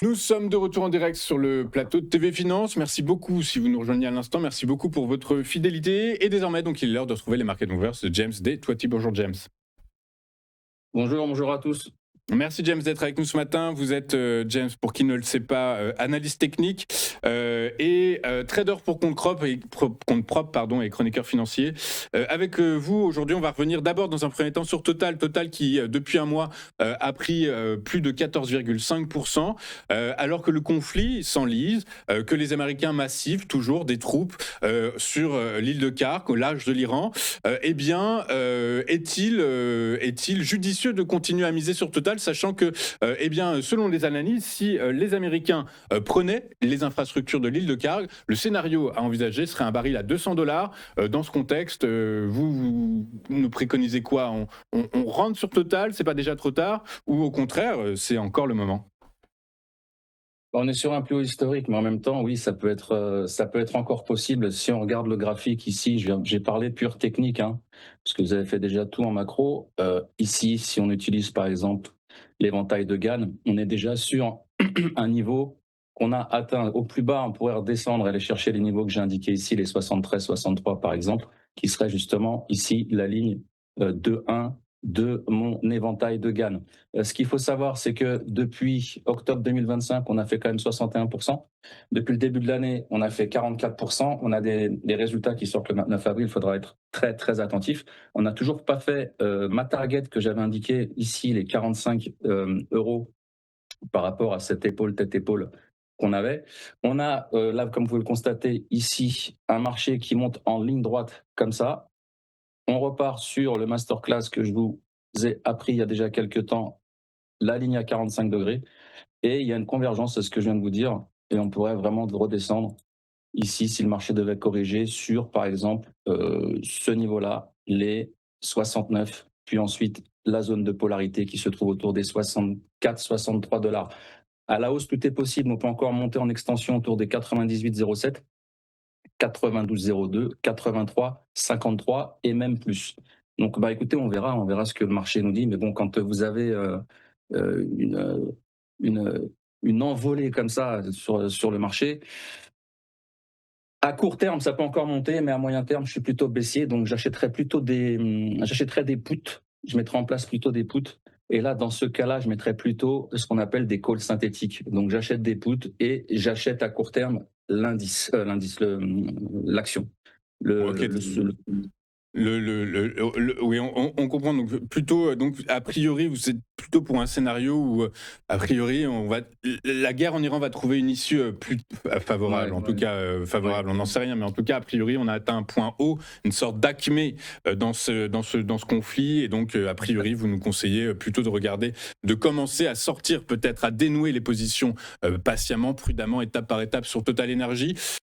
Nous sommes de retour en direct sur le plateau de TV Finance. Merci beaucoup si vous nous rejoignez à l'instant. Merci beaucoup pour votre fidélité. Et désormais, donc, il est l'heure de retrouver les Market Movers de James Day. Bonjour James. Bonjour à tous. Merci James d'être avec nous ce matin. Vous êtes, James, pour qui ne le sait pas, analyste technique et trader pour compte propre et chroniqueur financier. Avec vous, aujourd'hui, on va revenir d'abord dans un premier temps sur Total. Total qui, depuis un mois, a pris plus de 14,5%, alors que le conflit s'enlise, que les Américains massivent toujours des troupes sur l'île de Khark, au large de l'Iran. Est-il judicieux de continuer à miser sur Total, sachant que, selon les analyses, si les Américains prenaient les infrastructures de l'île de Khark, le scénario à envisager serait un baril à $200. Dans ce contexte, vous nous préconisez quoi ? On rentre sur Total, c'est pas déjà trop tard, ou au contraire, c'est encore le moment ? On est sur un plus haut historique, mais en même temps, oui, ça peut être encore possible. Si on regarde le graphique ici, j'ai parlé pure technique, parce que vous avez fait déjà tout en macro. Ici, si on utilise par exemple l'éventail de Gann, on est déjà sur un niveau qu'on a atteint. Au plus bas, on pourrait redescendre et aller chercher les niveaux que j'ai indiqués ici, les 73, 63 par exemple, qui serait justement ici la ligne 2-1 de mon éventail de Gann. Ce qu'il faut savoir, c'est que depuis octobre 2025, on a fait quand même 61%. Depuis le début de l'année, on a fait 44%. On a des résultats qui sortent le 29 avril, il faudra être très, très attentif. On n'a toujours pas fait ma target que j'avais indiqué ici, les 45 euros par rapport à cette tête-épaule qu'on avait. On a là, comme vous pouvez le constater ici, un marché qui monte en ligne droite comme ça. On repart sur le masterclass que je vous ai appris il y a déjà quelques temps, la ligne à 45 degrés, et il y a une convergence, c'est ce que je viens de vous dire, et on pourrait vraiment redescendre ici si le marché devait corriger sur, par exemple, ce niveau-là, les 69, puis ensuite la zone de polarité qui se trouve autour des 64-63 dollars. À la hausse, tout est possible, on peut encore monter en extension autour des 98,07. 92,02, 83, 53 et même plus. Donc, écoutez, on verra ce que le marché nous dit. Mais bon, quand vous avez une envolée comme ça sur le marché, à court terme, ça peut encore monter, mais à moyen terme, je suis plutôt baissier. Donc, j'achèterais des puts. Je mettrais en place plutôt des puts. Et là, dans ce cas-là, je mettrais plutôt ce qu'on appelle des calls synthétiques. Donc, j'achète des puts et j'achète à court terme l'action. Oui, on comprend. Donc plutôt, donc a priori, vous êtes plutôt pour un scénario où, a priori, la guerre en Iran va trouver une issue plus favorable. Ouais, en tout cas, favorable. ouais. On n'en sait rien, mais en tout cas, a priori, on a atteint un point haut, une sorte d'acmé dans ce conflit. Et donc, a priori, vous nous conseillez plutôt de commencer à sortir, peut-être à dénouer les positions patiemment, prudemment, étape par étape sur Total Energy.